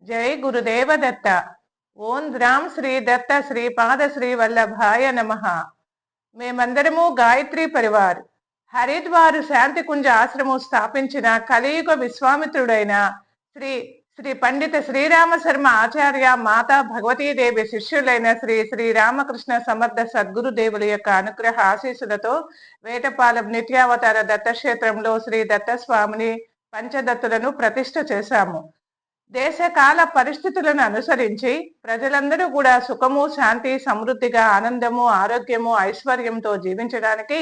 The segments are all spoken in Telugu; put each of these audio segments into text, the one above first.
జై గురుదేవ దత్త. ఓం ద్రాం శ్రీ దత్త శ్రీపాద శ్రీ వల్లభాయ నమః. మేమందరము గాయత్రి పరివార్ హరిద్వారు శాంతి కుంజ ఆశ్రమం స్థాపించిన కలియుగ విశ్వామిత్రుడైన శ్రీ శ్రీ పండిత శ్రీరామ శర్మ ఆచార్య మాతా భగవతీదేవి శిష్యులైన శ్రీ శ్రీరామకృష్ణ సమర్థ సద్గురుదేవుల యొక్క అనుగ్రహ ఆశీస్సులతో వేటపాలెం నిత్యావతార దత్తక్షేత్రంలో శ్రీ దత్తస్వామిని పంచదత్తులను ప్రతిష్ఠ చేశాము. దేశకాల పరిస్థితులను అనుసరించి ప్రజలందరూ కూడా సుఖము, శాంతి, సమృద్ధిగా, ఆనందము, ఆరోగ్యము, ఐశ్వర్యంతో జీవించడానికి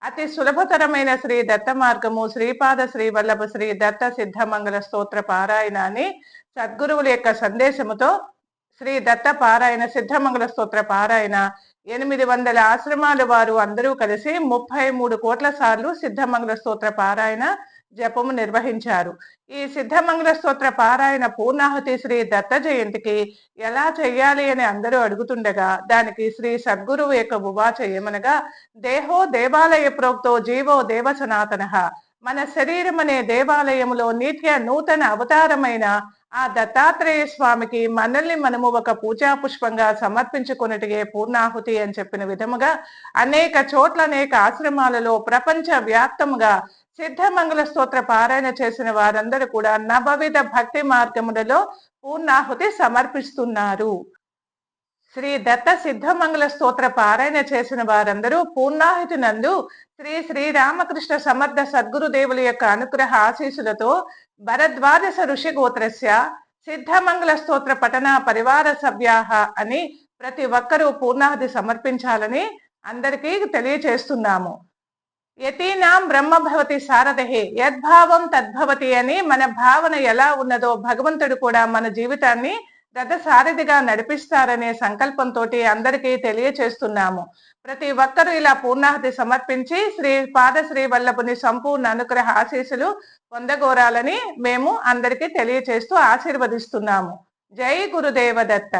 అతి సులభతరమైన శ్రీ దత్త మార్గము శ్రీపాద శ్రీ వల్లభ శ్రీ దత్త సిద్ధమంగళ స్తోత్ర పారాయణాన్ని సద్గురువుల యొక్క సందేశముతో శ్రీ దత్త పారాయణ సిద్ధమంగళ స్తోత్ర పారాయణ 800 ఆశ్రమాల వారు అందరూ కలిసి 33 కోట్ల సార్లు సిద్ధమంగళ స్తోత్ర పారాయణ జపము నిర్వహించారు. ఈ సిద్ధమంగళ స్తోత్ర పారాయణ పూర్ణాహుతి శ్రీ దత్త జయంతికి ఎలా చెయ్యాలి అని అందరూ అడుగుతుండగా దానికి శ్రీ సద్గురువు యొక్క ఉవాచ ఏమనగా, దేహో దేవాలయ ప్రోక్తో జీవో దేవ సనాతన. మన శరీరం అనే దేవాలయములో నిత్య నూతన అవతారమైన ఆ దత్తాత్రేయ స్వామికి మనల్ని మనము ఒక పూజా పుష్పంగా సమర్పించుకున్నట్టుగే పూర్ణాహుతి అని చెప్పిన విధముగా అనేక చోట్ల అనేక ఆశ్రమాలలో ప్రపంచ వ్యాప్తముగా సిద్ధమంగళ స్తోత్ర పారాయణ చేసిన వారందరూ కూడా నవవిధ భక్తి మార్గములలో పూర్ణాహుతి సమర్పిస్తున్నారు. శ్రీ దత్త సిద్ధమంగళ స్తోత్ర పారాయణ చేసిన వారందరూ పూర్ణాహుతి నందు శ్రీ శ్రీరామకృష్ణ సమర్థ సద్గురుదేవుల యొక్క అనుగ్రహ ఆశీసులతో భరద్వాజ ఋషి గోత్రస్య సిద్ధమంగళ స్తోత్ర పఠన పరివార సభ్యాహ అని ప్రతి ఒక్కరూ పూర్ణాహుతి సమర్పించాలని అందరికీ తెలియచేస్తున్నాము. యతీనాం బ్రహ్మభవతి సారథి యద్భావం తద్భవతి అని మన భావన ఎలా ఉన్నదో భగవంతుడు కూడా మన జీవితాన్ని రథ సారథిగా నడిపిస్తారనే సంకల్పంతో అందరికీ తెలియచేస్తున్నాము. ప్రతి ఒక్కరూ ఇలా పూర్ణాహుతి సమర్పించి శ్రీ పాద శ్రీ వల్లభుని సంపూర్ణ అనుగ్రహ ఆశీస్సులు పొందగోరాలని మేము అందరికీ తెలియచేస్తూ ఆశీర్వదిస్తున్నాము. జై గురుదేవ దత్త.